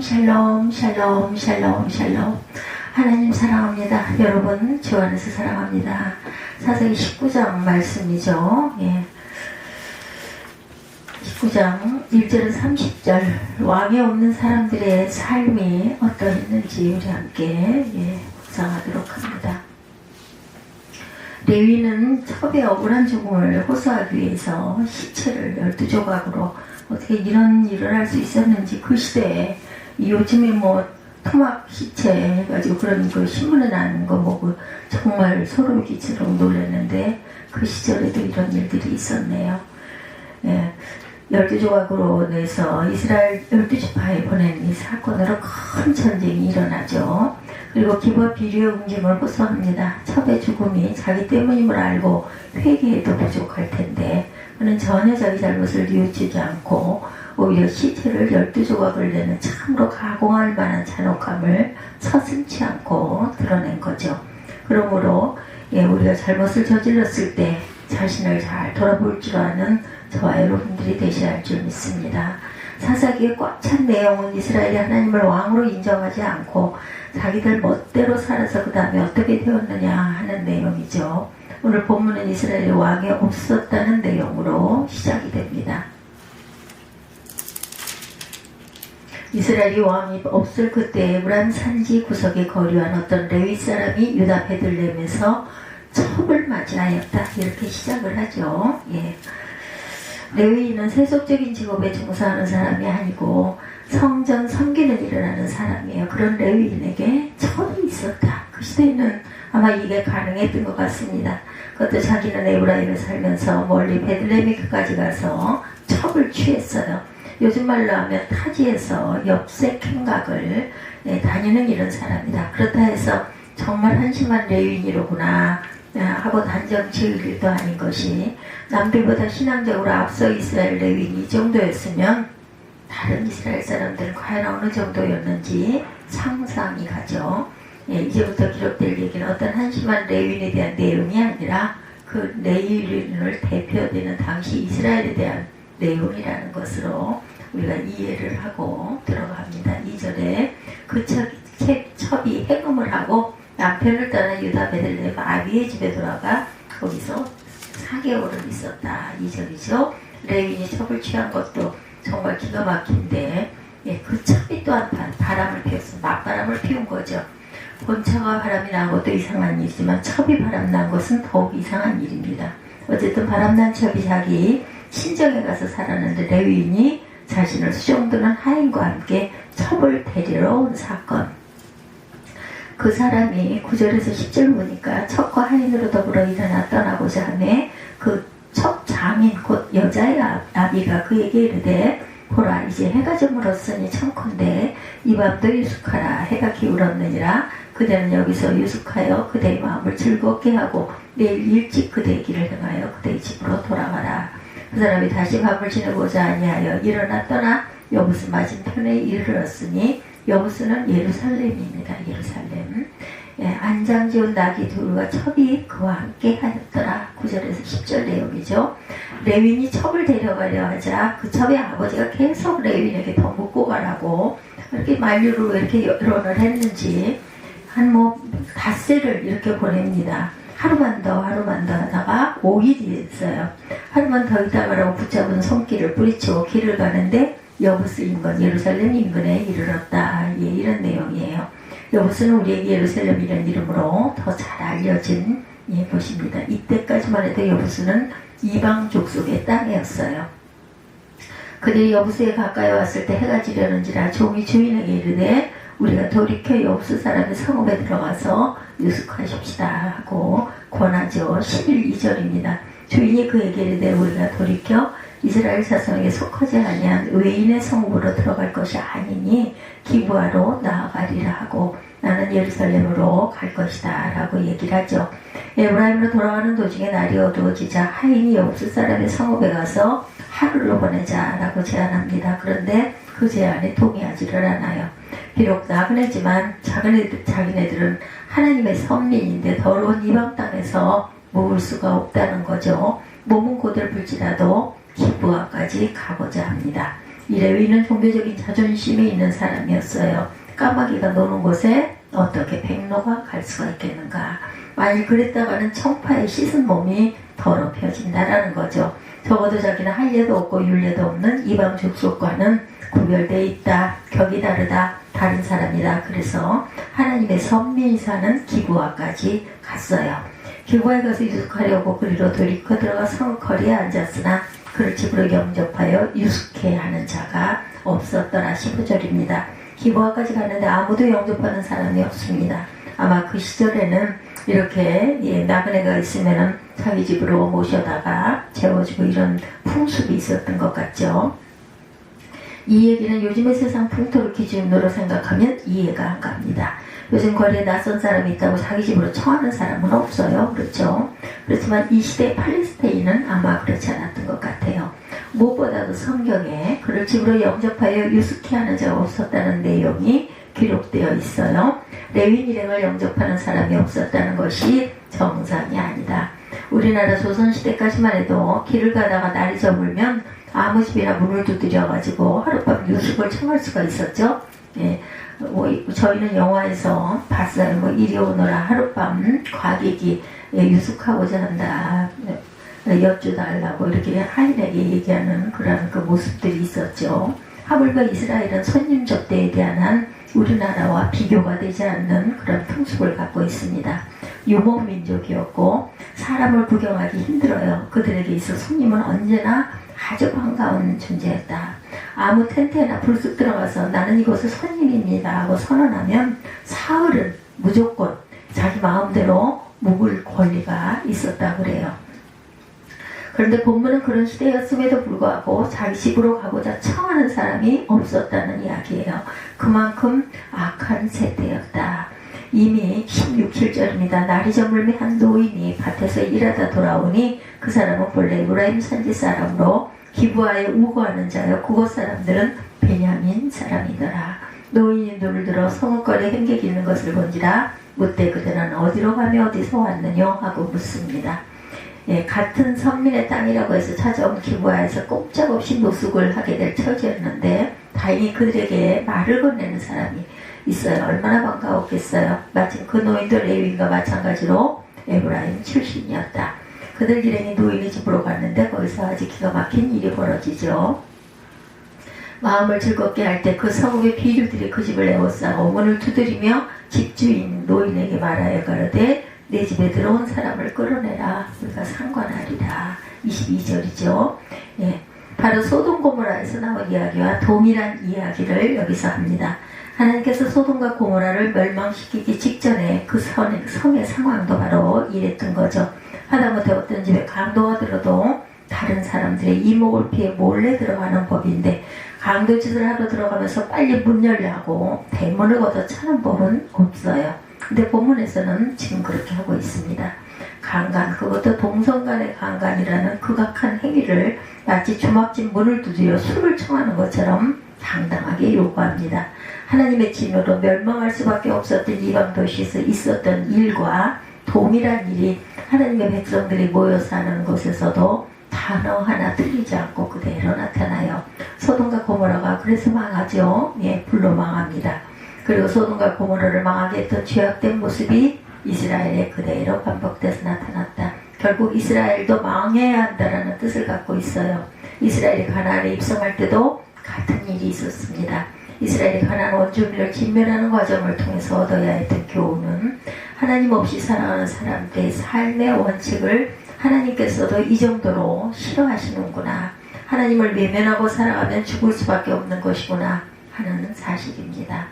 샬롬 샬롬 샬롬 샬롬. 하나님 사랑합니다. 여러분 주 안에서 사랑합니다. 사사기 19장 말씀이죠. 19장 1절에서 30절 왕이 없는 사람들의 삶이 어떠했는지 우리 함께 묵상하도록 합니다. 레위는 첩의 억울한 죽음을 호소하기 위해서 시체를 12조각으로 어떻게 이런 일을 할 수 있었는지, 그 시대에 요즘에 토막 시체 해가지고 그런 거 신문에 나는 거 보고 정말 소름 끼치도록 놀랐는데, 그 시절에도 이런 일들이 있었네요. 12조각으로 내서 이스라엘 12지파에 보낸 이 사건으로 큰 전쟁이 일어나죠. 그리고 기버 비류의 옮김을 호소합니다. 첩의 죽음이 자기 때문임을 알고 회개해도 부족할 텐데, 그는 전혀 자기 잘못을 뉘우치지 않고 오히려 시체를 12조각을 내는 참으로 가공할 만한 잔혹함을 서슴지 않고 드러낸 거죠. 그러므로 우리가 잘못을 저질렀을 때 자신을 잘 돌아볼 줄 아는 저와 여러분들이 되셔야 할 줄 믿습니다. 사사기에 꽉 찬 내용은 이스라엘이 하나님을 왕으로 인정하지 않고 자기들 멋대로 살아서 그 다음에 어떻게 되었느냐 하는 내용이죠. 오늘 본문은 이스라엘의 왕이 없었다는 내용으로 시작이 됩니다. 이스라엘이 왕이 없을 그때 에브라임 산지 구석에 거류한 어떤 레위 사람이 유다 베들레헴에서 첩을 맞이하였다, 이렇게 시작을 하죠. 레위인은 세속적인 직업에 종사하는 사람이 아니고 성전 섬기는 일을 하는 사람이에요. 그런 레위인에게 첩이 있었다. 그 시대에는 아마 이게 가능했던 것 같습니다. 그것도 자기는 에브라임에 살면서 멀리 베들레헴까지 가서 첩을 취했어요. 요즘 말로 하면 타지에서 역색 행각을 다니는 이런 사람이다. 그렇다 해서 정말 한심한 레위인이로구나 하고 단정 지을 일도 아닌 것이, 남들보다 신앙적으로 앞서 이스라엘 레위인이 이 정도였으면 다른 이스라엘 사람들은 과연 어느 정도였는지 상상이 가죠. 이제부터 기록될 얘기는 어떤 한심한 레위인에 대한 내용이 아니라 그 레위인을 대표되는 당시 이스라엘에 대한 내용이라는 것으로 우리가 이해를 하고 들어갑니다. 2절에 그 첩이 해금을 하고 남편을 떠나 유다 베들레헴 아비의 집에 돌아가 거기서 4개월을 있었다. 2절이죠. 레위인이 첩을 취한 것도 정말 기가 막힌데, 그 첩이 또한 바람을 피웠습니다. 맞바람을 피운 거죠. 본처가 바람이 난 것도 이상한 일이지만 첩이 바람 난 것은 더욱 이상한 일입니다. 어쨌든 바람난 첩이 자기 친정에 가서 살았는데 레위인이 자신을 수종드는 하인과 함께 첩을 데리러 온 사건. 그 사람이 9절에서 10절 보니까 첩과 하인으로 더불어 일어나 떠나고자 하며 그 첩 장인 곧 여자의 아비가 그에게 이르되, 보라 이제 해가 저물었으니 청컨대 이 밤도 유숙하라. 해가 기울었느니라. 그대는 여기서 유숙하여 그대의 마음을 즐겁게 하고 내일 일찍 그대의 길을 행하여 그대의 집으로 돌아가라. 그 사람이 다시 밤을 지내고자 아니하여 일어나 떠나 여부스 맞은편에 이르렀으니, 여부스는 예루살렘입니다. 예루살렘. 안장지은 나귀 둘과 첩이 그와 함께 하였더라. 9절에서 10절 내용이죠. 레위인이 첩을 데려가려 하자 그 첩의 아버지가 계속 레위인에게 더 묻고 가라고 이렇게 만류를 왜 이렇게 여론을 했는지 한 닷새를 이렇게 보냅니다. 하루만 더 하다가 5일이 됐어요. 하루만 더 있다가라고 붙잡은 손길을 뿌리치고 길을 가는데 여부스 인근 예루살렘 인근에 이르렀다. 이런 내용이에요. 여부스는 우리에게 예루살렘이라는 이름으로 더 잘 알려진 곳입니다. 이때까지만 해도 여부스는 이방 족속의 땅이었어요. 그들이 여부스에 가까이 왔을 때 해가 지려는지라 종이 주인에게 이르되, 우리가 돌이켜 여부스 사람의 성읍에 들어가서 유숙하십시다 하고 권하죠. 11, 2절입니다. 주인이 그에게 이르되, 우리가 돌이켜 이스라엘 자손에게 속하지 아니한 외인의 성읍으로 들어갈 것이 아니니 기브아로 나아가리라 하고, 나는 예루살렘으로 갈 것이다 라고 얘기를 하죠. 에브라임으로 돌아가는 도중에 날이 어두워지자 하인이 여부스 사람의 성읍에 가서 하루를 보내자 라고 제안합니다. 그런데 그 제안에 동의하지를 않아요. 비록 나그네지만 자기네들은 하나님의 선민인데 더러운 이방 땅에서 묵을 수가 없다는 거죠. 몸은 고들불지라도 기브아까지 가고자 합니다. 이 레위는 종교적인 자존심이 있는 사람이었어요. 까마귀가 노는 곳에 어떻게 백로가 갈 수가 있겠는가. 만일 그랬다가는 청파에 씻은 몸이 더럽혀진다라는 거죠. 적어도 자기는 할례도 없고 율례도 없는 이방 족속과는 구별되어 있다. 격이 다르다. 다른 사람이다. 그래서 하나님의 선민이 사는 기브아까지 갔어요. 기브아에 가서 유숙하려고 그리로 들이켜 들어가 성거리에 앉았으나 그를 집으로 영접하여 유숙해 하는 자가 없었더라. 15절입니다. 기브아까지 갔는데 아무도 영접하는 사람이 없습니다. 아마 그 시절에는 이렇게 나그네가 있으면은 자기 집으로 모셔다가 재워주고 이런 풍습이 있었던 것 같죠. 이 얘기는 요즘의 세상 풍토를 기준으로 생각하면 이해가 안 갑니다. 요즘 거리에 낯선 사람이 있다고 자기 집으로 청하는 사람은 없어요. 그렇죠? 그렇지만 이 시대의 팔레스타인은 아마 그렇지 않았던 것 같아요. 무엇보다도 성경에 그를 집으로 영접하여 유숙해 하는 자가 없었다는 내용이 기록되어 있어요. 레위 일행을 영접하는 사람이 없었다는 것이 정상이 아니다. 우리나라 조선시대까지만 해도 길을 가다가 날이 저물면 아무 집이나 문을 두드려가지고 하룻밤 유숙을 청할 수가 있었죠. 예, 저희는 영화에서 봤어요. 이리 오너라 하룻밤 과객이 유숙하고자 한다. 여쭈달라고 이렇게 하인에게 얘기하는 그런 그 모습들이 있었죠. 하물며 이스라엘은 손님 접대에 대한 우리나라와 비교가 되지 않는 그런 풍습을 갖고 있습니다. 유목민족이었고 사람을 구경하기 힘들어요. 그들에게 있어 손님은 언제나 아주 반가운 존재였다. 아무 텐트에나 불쑥 들어가서 나는 이곳의 손님입니다 하고 선언하면 사흘은 무조건 자기 마음대로 묵을 권리가 있었다고 그래요. 그런데 본문은 그런 시대였음에도 불구하고 자기 집으로 가고자 청하는 사람이 없었다는 이야기예요. 그만큼 악한 세대였다. 이미 16, 7절입니다. 날이 저물매 한 노인이 밭에서 일하다 돌아오니 그 사람은 본래 에브라임 산지 사람으로 기브아에 우거하는 자여 그곳 사람들은 베냐민 사람이더라. 노인이 눈을 들어 성읍거리에 행객이 있는 것을 본지라 묻되 그들은 어디로 가며 어디서 왔느냐 하고 묻습니다. 예, 같은 선민의 땅이라고 해서 찾아온 기브아에서 꼼짝없이 노숙을 하게 될 처지였는데 다행히 그들에게 말을 건네는 사람이 있어요. 얼마나 반가웠겠어요. 마침 그 노인도 레위인과 마찬가지로 에브라임 출신이었다. 그들 일행이 노인의 집으로 갔는데 거기서 아주 기가 막힌 일이 벌어지죠. 마음을 즐겁게 할 때 그 성읍의 비류들이 그 집을 에워싸고 문을 두드리며 집주인 노인에게 말하여 가로되 내 집에 들어온 사람을 끌어내라. 우리가 상관하리라. 22절이죠. 예, 바로 소돔 고모라에서 나온 이야기와 동일한 이야기를 여기서 합니다. 하나님께서 소돔과 고모라를 멸망시키기 직전에 그 성의 상황도 바로 이랬던 거죠. 하다못해 어떤 집에 강도가 들어도 다른 사람들의 이목을 피해 몰래 들어가는 법인데 강도짓을 하러 들어가면서 빨리 문 열려고 대문을 걷어 차는 법은 없어요. 근데 본문에서는 지금 그렇게 하고 있습니다. 강간, 그것도 동성간의 강간이라는 극악한 행위를 마치 주막집 문을 두드려 술을 청하는 것처럼 당당하게 요구합니다. 하나님의 진노로 멸망할 수밖에 없었던 이방 도시에서 있었던 일과 동일한 일이 하나님의 백성들이 모여 사는 곳에서도 단어 하나 틀리지 않고 그대로 나타나요. 소돔과 고모라가 그래서 망하죠. 예, 불로 망합니다. 그리고 소돔과 고모라를 망하게 했던 죄악된 모습이 이스라엘에 그대로 반복돼서 나타났다. 결국 이스라엘도 망해야 한다라는 뜻을 갖고 있어요. 이스라엘이 가나안에 입성할 때도 같은 일이 있었습니다. 이스라엘이 가나안 원주민을 진멸하는 과정을 통해서 얻어야 했던 교훈은 하나님 없이 살아가는 사람들의 삶의 원칙을 하나님께서도 이 정도로 싫어하시는구나. 하나님을 외면하고 살아가면 죽을 수밖에 없는 것이구나 하는 사실입니다.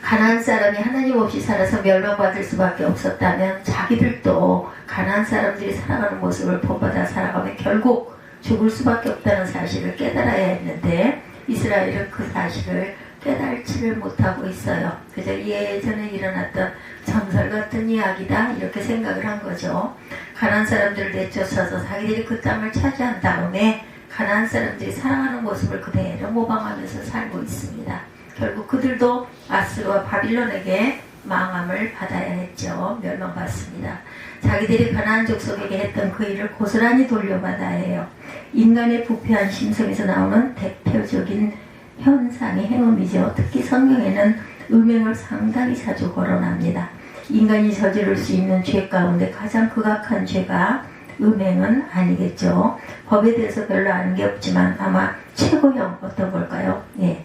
가나안 사람이 하나님 없이 살아서 멸망받을 수밖에 없었다면 자기들도 가나안 사람들이 살아가는 모습을 본받아 살아가면 결국 죽을 수밖에 없다는 사실을 깨달아야 했는데 이스라엘은 그 사실을 깨달지를 못하고 있어요. 그저 예전에 일어났던 전설 같은 이야기다 이렇게 생각을 한 거죠. 가나안 사람들을 내쫓아서 자기들이 그 땅을 차지한 다음에 가나안 사람들이 살아가는 모습을 그대로 모방하면서 살고 있습니다. 결국 그들도 아스르와 바빌론에게 망함을 받아야 했죠. 멸망받습니다. 자기들이 가나안 족속에게 했던 그 일을 고스란히 돌려받아야 해요. 인간의 부패한 심성에서 나오는 대표적인 현상의 행음이죠. 특히 성경에는 음행을 상당히 자주 거론합니다. 인간이 저지를 수 있는 죄 가운데 가장 극악한 죄가 음행은 아니겠죠. 법에 대해서 별로 아는 게 없지만 아마 최고형 어떤 걸까요? 예,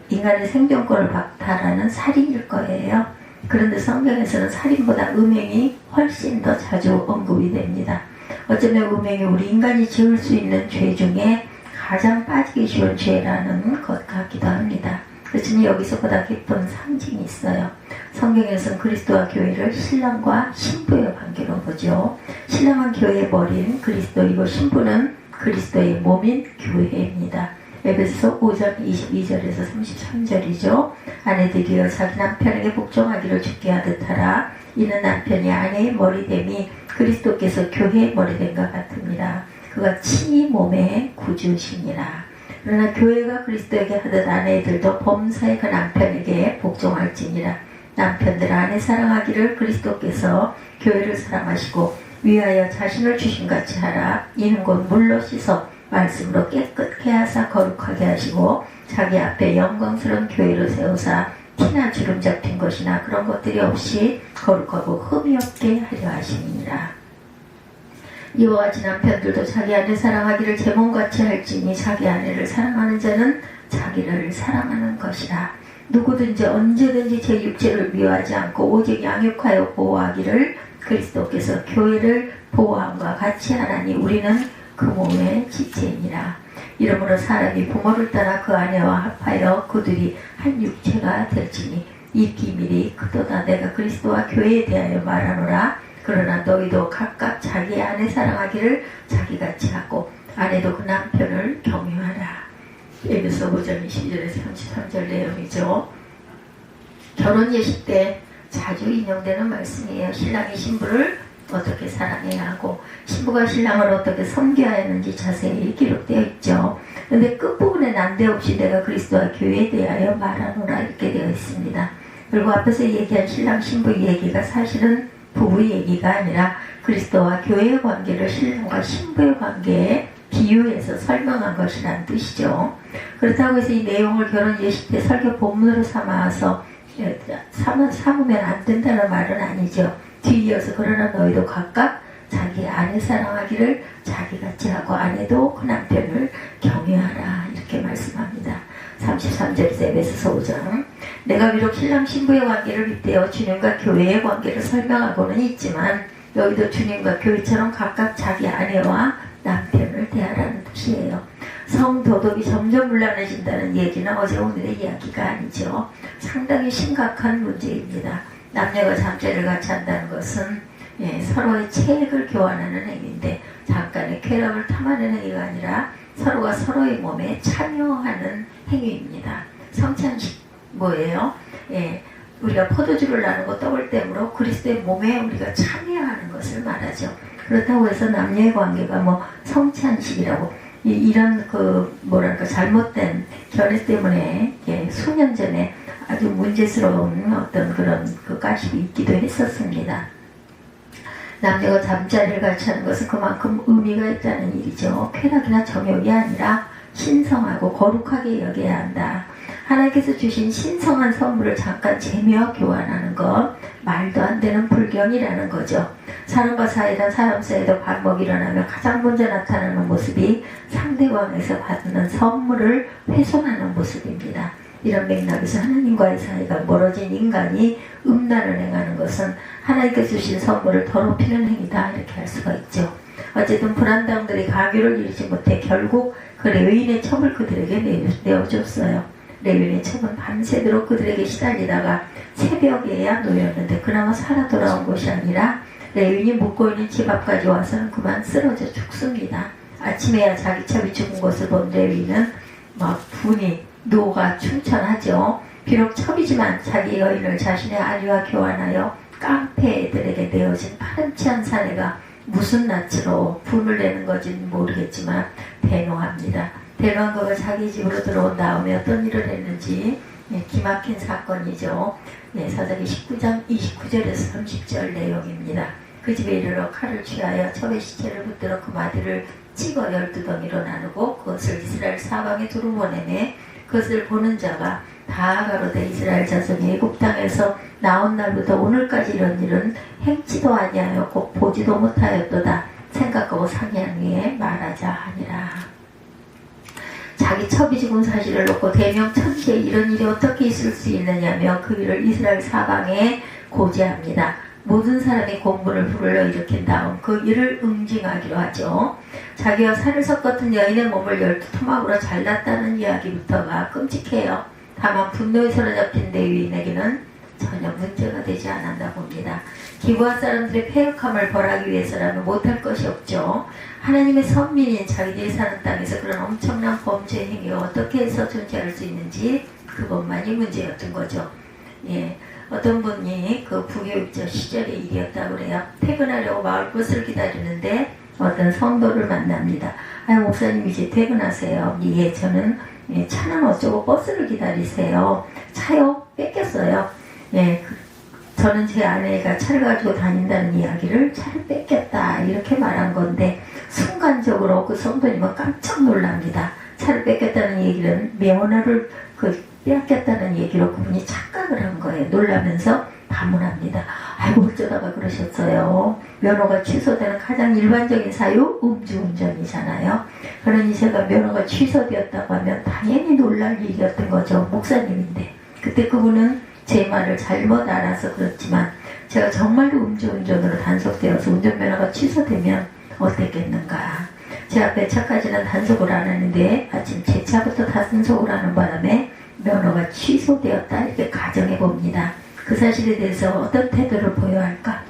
인간의 생존권을 박탈하는 살인일 거예요. 그런데 성경에서는 살인보다 음행이 훨씬 더 자주 언급이 됩니다. 어쩌면 음행이 우리 인간이 지을 수 있는 죄 중에 가장 빠지기 쉬운 죄라는 것 같기도 합니다. 그렇지만 여기서 보다 깊은 상징이 있어요. 성경에서는 그리스도와 교회를 신랑과 신부의 관계로 보죠. 신랑은 교회의 머리인 그리스도이고 신부는 그리스도의 몸인 교회입니다. 에베소서 5장 22절에서 33절이죠. 아내들이여 자기 남편에게 복종하기를 주께 하듯 하라. 이는 남편이 아내의 머리됨이 그리스도께서 교회의 머리됨과 같습니다. 그가 친히 몸의 구주시니라. 그러나 교회가 그리스도에게 하듯 아내들도 범사의 그 남편에게 복종할지니라. 남편들 아내 사랑하기를 그리스도께서 교회를 사랑하시고 위하여 자신을 주신같이 하라. 이는 곧 물로 씻어 말씀으로 깨끗게 하사 거룩하게 하시고 자기 앞에 영광스러운 교회를 세우사 티나 주름 잡힌 것이나 그런 것들이 없이 거룩하고 흠이 없게 하려 하시니라. 이와 같이 남편들도 자기 아내 사랑하기를 제 몸같이 할지니 자기 아내를 사랑하는 자는 자기를 사랑하는 것이라. 누구든지 언제든지 제 육체를 미워하지 않고 오직 양육하여 보호하기를 그리스도께서 교회를 보호함과 같이 하나니 우리는 그 몸의 지체이니라. 이러므로 사람이 부모를 따라 그 아내와 합하여 그들이 한 육체가 될지니 이 비밀이 크도다. 내가 그리스도와 교회에 대하여 말하노라. 그러나 너희도 각각 자기 아내 사랑하기를 자기같이 하고 아내도 그 남편을 경유하라. 에베소 5장 22절에서 33절 내용이죠. 결혼 예식 때 자주 인용되는 말씀이에요. 신랑이 신부를 어떻게 사랑해야 하고 신부가 신랑을 어떻게 섬겨야 하는지 자세히 기록되어 있죠. 그런데 끝부분에 난데없이 내가 그리스도와 교회에 대하여 말하노라 이렇게 되어 있습니다. 그리고 앞에서 얘기한 신랑 신부 얘기가 사실은 부부 얘기가 아니라 그리스도와 교회의 관계를 신랑과 신부의 관계에 비유해서 설명한 것이란 뜻이죠. 그렇다고 해서 이 내용을 결혼 예식 때 설교 본문으로 삼아서 삼으면 안 된다는 말은 아니죠. 뒤이어서 그러나 너희도 각각 자기 아내 사랑하기를 자기같이 하고 아내도 그 남편을 경외하라 이렇게 말씀합니다. 33절에서 에베소서 5장 내가 비록 신랑 신부의 관계를 빗대어 주님과 교회의 관계를 설명하고는 있지만 너희도 주님과 교회처럼 각각 자기 아내와 남편을 대하라는 뜻이에요. 성도덕이 점점 문란해진다는 얘기는 어제 오늘의 이야기가 아니죠. 상당히 심각한 문제입니다. 남녀가 잠자리를 같이 한다는 것은 서로의 체액을 교환하는 행위인데 잠깐의 쾌락을 탐하는 행위가 아니라 서로가 서로의 몸에 참여하는 행위입니다. 성찬식 뭐예요? 우리가 포도주를 나누고 떡을 떼므로 그리스도의 몸에 우리가 참여하는 것을 말하죠. 그렇다고 해서 남녀의 관계가 뭐 성찬식이라고 이런 잘못된 견해 때문에 수년 전에 아주 문제스러운 어떤 그런 그 가십이 있기도 했었습니다. 남녀가 잠자리를 같이 하는 것은 그만큼 의미가 있다는 일이죠. 쾌락이나 정욕이 아니라 신성하고 거룩하게 여겨야 한다. 하나님께서 주신 신성한 선물을 잠깐 재미와 교환하는 것, 말도 안 되는 불경이라는 거죠. 사람과 사람 사이에도 반목이 일어나면 가장 먼저 나타나는 모습이 상대방에서 받는 선물을 훼손하는 모습입니다. 이런 맥락에서 하나님과의 사이가 멀어진 인간이 음란을 행하는 것은 하나님께서 주신 선물을 더럽히는 행위다 이렇게 할 수가 있죠. 어쨌든 불안당들이 가교를 이루지 못해 결국 그 레위인의 첩을 그들에게 내어줬어요. 레위인의 첩은 밤새도록 그들에게 시달리다가 새벽에야 놓였는데 그나마 살아 돌아온 것이 아니라 레위인이 묵고 있는 집 앞까지 와서는 그만 쓰러져 죽습니다. 아침에야 자기 첩이 죽은 것을 본 레위인은 막 분이 노가 충천하죠. 비록 첩이지만 자기 여인을 자신의 아내와 교환하여 깡패들에게 내어진 파렴치한 사내가 무슨 낯으로 분을 내는 건지는 모르겠지만 대노합니다. 대노한 그가 자기 집으로 들어온 다음에 어떤 일을 했는지 기막힌 사건이죠. 사사기 19장 29절에서 30절 내용입니다. 그 집에 이르러 칼을 취하여 첩의 시체를 붙들어 그 마디를 찍어 12덩이로 나누고 그것을 이스라엘 사방에 두루 보내매 그것을 보는 자가 다 가로되 이스라엘 자손이 애굽 땅에서 나온 날부터 오늘까지 이런 일은 행치도 아니하였고 보지도 못하였도다. 생각하고 상의한 후에 말하자 하니라. 자기 첩이 죽은 사실을 놓고 대명천지에 이런 일이 어떻게 있을 수 있느냐며 그 일을 이스라엘 사방에 고지합니다. 모든 사람이 공분을 불러일으킨 다음 그 일을 응징하기로 하죠. 자기와 살을 섞었던 여인의 몸을 12토막으로 잘랐다는 이야기부터가 끔찍해요. 다만 분노에 사로잡힌 레위인에게는 전혀 문제가 되지 않았나 봅니다. 기브아 사람들의 패역함을 벌하기 위해서라면 못할 것이 없죠. 하나님의 선민인 자기들이 사는 땅에서 그런 엄청난 범죄 행위가 어떻게 해서 존재할 수 있는지 그것만이 문제였던 거죠. 어떤 분이 그 부교육자 시절의 일이었다고 그래요. 퇴근하려고 마을버스를 기다리는데 어떤 성도를 만납니다. 목사님 이제 퇴근하세요. 저는 차는 어쩌고 버스를 기다리세요. 차요? 뺏겼어요. 저는 제 아내가 차를 가지고 다닌다는 이야기를 차를 뺏겼다 이렇게 말한 건데 순간적으로 그 성도님은 깜짝 놀랍니다. 차를 뺏겼다는 얘기는 면허를 빼앗겼다는 얘기로 그분이 착각을 한 거예요. 놀라면서 반문합니다. 아이고 어쩌다가 그러셨어요. 면허가 취소되는 가장 일반적인 사유 음주운전이잖아요. 그러니 제가 면허가 취소되었다고 하면 당연히 놀랄 일이었던 거죠. 목사님인데 그때 그분은 제 말을 잘못 알아서 그렇지만 제가 정말로 음주운전으로 단속되어서 운전면허가 취소되면 어땠겠는가. 제 앞에 차까지는 단속을 안 하는데 아침 제 차부터 단속을 하는 바람에 면허가 취소되었다 이렇게 가정해 봅니다. 그 사실에 대해서 어떤 태도를 보여야 할까?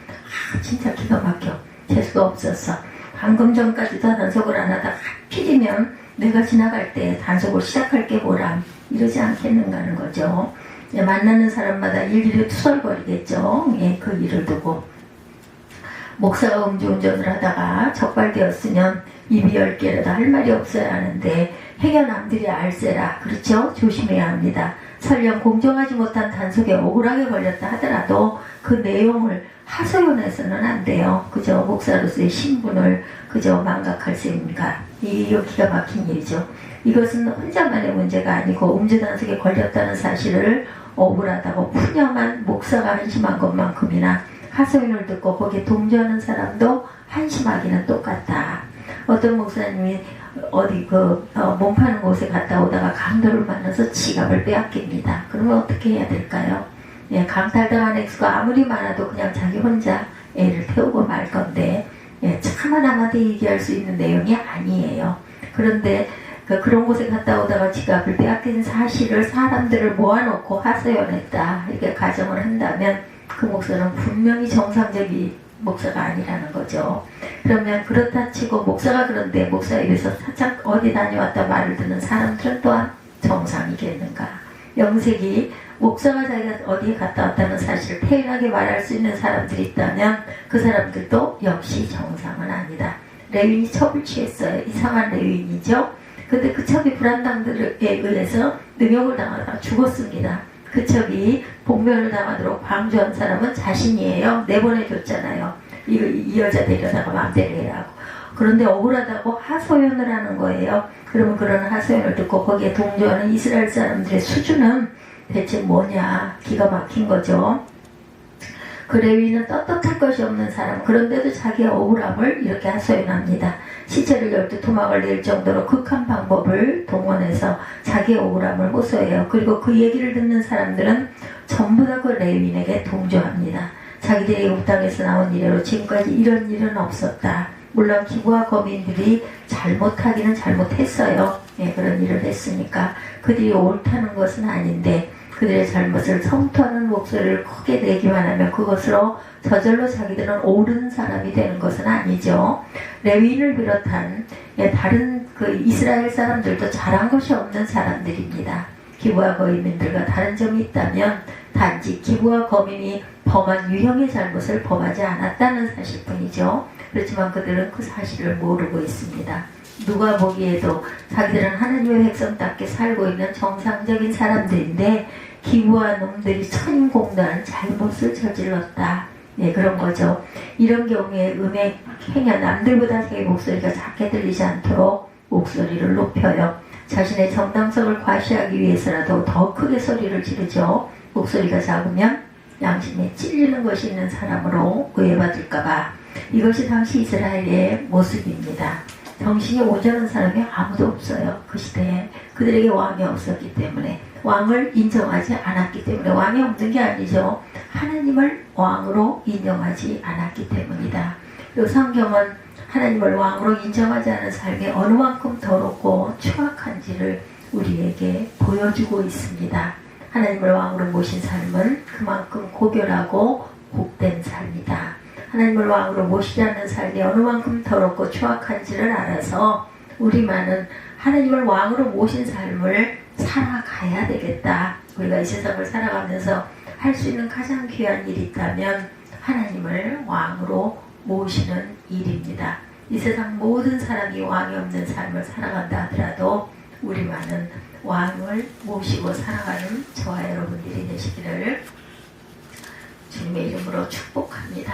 진짜 기가 막혀. 재수가 없었어. 방금 전까지도 단속을 안 하다가 하필이면 내가 지나갈 때 단속을 시작할 게 뭐람 이러지 않겠는가 하는 거죠. 만나는 사람마다 일일이 투덜거리겠죠. 그 일을 두고. 목사가 음주운전을 하다가 적발되었으면 입이 10개라도 할 말이 없어야 하는데 해결남들이 알세라. 그렇죠? 조심해야 합니다. 설령 공정하지 못한 단속에 억울하게 걸렸다 하더라도 그 내용을 하소연해서는 안 돼요. 그저 목사로서의 신분을 그저 망각할 셈인가. 이거 기가 막힌 일이죠. 이것은 혼자만의 문제가 아니고 음주단속에 걸렸다는 사실을 억울하다고 푸념한 목사가 한심한 것만큼이나 하소연을 듣고 거기에 동조하는 사람도 한심하기는 똑같다. 어떤 목사님이 어디 몸 파는 곳에 갔다 오다가 강도를 만나서 지갑을 빼앗깁니다. 그러면 어떻게 해야 될까요? 강탈당한 액수가 아무리 많아도 그냥 자기 혼자 애를 태우고 말 건데 차마 남한테 얘기할 수 있는 내용이 아니에요. 그런데 그런 곳에 갔다 오다가 지갑을 빼앗긴 사실을 사람들을 모아놓고 하소연했다 이렇게 가정을 한다면 그 목사는 분명히 정상적인 목사가 아니라는 거죠. 그러면 그렇다 치고 목사가 그런데 목사에 대해서 살짝 어디 다녀왔다 말을 듣는 사람들은 또한 정상이겠는가. 명색이 목사가 자기가 어디에 갔다 왔다는 사실을 태연하게 말할 수 있는 사람들이 있다면 그 사람들도 역시 정상은 아니다. 레위인이 첩을 취했어요. 이상한 레위인이죠. 근데 그 첩이 불안당들에 의해서 능욕을 당하다가 죽었습니다. 그 첩이 복면을 당하도록 방조한 사람은 자신이에요. 내보내줬잖아요. 이 여자 데려다가 마음대로 해야 하고. 그런데 억울하다고 하소연을 하는 거예요. 그러면 그런 하소연을 듣고 거기에 동조하는 이스라엘 사람들의 수준은 대체 뭐냐. 기가 막힌 거죠. 그 레위인은 떳떳할 것이 없는 사람. 그런데도 자기의 억울함을 이렇게 하소연합니다. 시체를 12토막을 낼 정도로 극한 방법을 동원해서 자기의 억울함을 호소해요. 그리고 그 얘기를 듣는 사람들은 전부 다 그 레위인에게 동조합니다. 자기들의 애굽 땅에서 나온 이래로 지금까지 이런 일은 없었다. 물론 기브아 거민들이 잘못하기는 잘못했어요. 그런 일을 했으니까 그들이 옳다는 것은 아닌데 그들의 잘못을 성토하는 목소리를 크게 내기만 하면 그것으로 저절로 자기들은 옳은 사람이 되는 것은 아니죠. 레위인을 비롯한 다른 이스라엘 사람들도 잘한 것이 없는 사람들입니다. 기브아 거민들과 다른 점이 있다면 단지 기브아 거민이 범한 유형의 잘못을 범하지 않았다는 사실뿐이죠. 그렇지만 그들은 그 사실을 모르고 있습니다. 누가 보기에도 자기들은 하나님의 백성답게 살고 있는 정상적인 사람들인데 기구한 놈들이 천인공단 잘못을 저질렀다. 네, 그런 거죠. 이런 경우에 음의 행여 남들보다 자기 목소리가 작게 들리지 않도록 목소리를 높여요. 자신의 정당성을 과시하기 위해서라도 더 크게 소리를 지르죠. 목소리가 작으면 양심에 찔리는 것이 있는 사람으로 오해받을까봐. 이것이 당시 이스라엘의 모습입니다. 정신이 오전한 사람이 아무도 없어요. 그 시대에 그들에게 왕이 없었기 때문에, 왕을 인정하지 않았기 때문에. 왕이 없는 게 아니죠. 하나님을 왕으로 인정하지 않았기 때문이다. 이 성경은 하나님을 왕으로 인정하지 않은 삶이 어느 만큼 더럽고 추악한지를 우리에게 보여주고 있습니다. 하나님을 왕으로 모신 삶은 그만큼 고결하고 복된 삶이다. 하나님을 왕으로 모시지 않는 삶이 어느 만큼 더럽고 추악한지를 알아서 우리만은 하나님을 왕으로 모신 삶을 살아가야 되겠다. 우리가 이 세상을 살아가면서 할 수 있는 가장 귀한 일이 있다면 하나님을 왕으로 모시는 일입니다. 이 세상 모든 사람이 왕이 없는 삶을 살아간다 하더라도 우리만은 왕을 모시고 살아가는 저와 여러분들이 되시기를 주님의 이름으로 축복합니다.